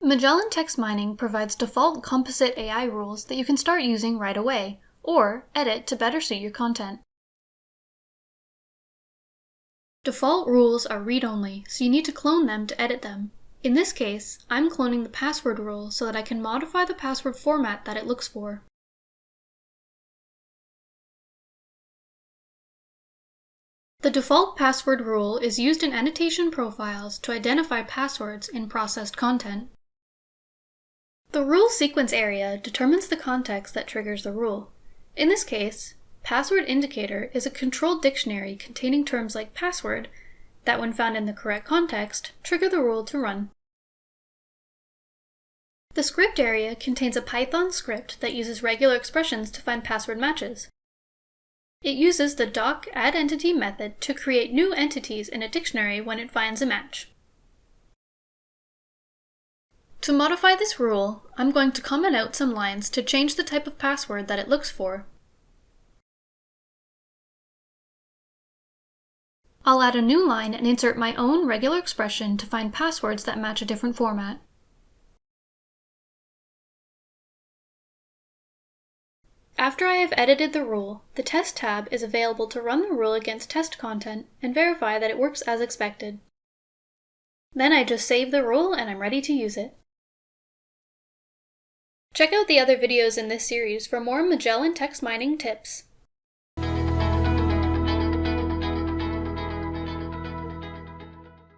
Magellan Text Mining provides default composite-AI rules that you can start using right away, or edit to better suit your content. Default rules are read-only, so you need to clone them to edit them. In this case, I'm cloning the password rule so that I can modify the password format that it looks for. The default password rule is used in annotation profiles to identify passwords in processed content. The rule sequence area determines the context that triggers the rule. In this case, password indicator is a controlled dictionary containing terms like password that, when found in the correct context, trigger the rule to run. The script area contains a Python script that uses regular expressions to find password matches. It uses the doc_addEntity method to create new entities in a dictionary when it finds a match. To modify this rule, I'm going to comment out some lines to change the type of password that it looks for. I'll add a new line and insert my own regular expression to find passwords that match a different format. After I have edited the rule, the Test tab is available to run the rule against test content and verify that it works as expected. Then I just save the rule and I'm ready to use it. Check out the other videos in this series for more Magellan text mining tips.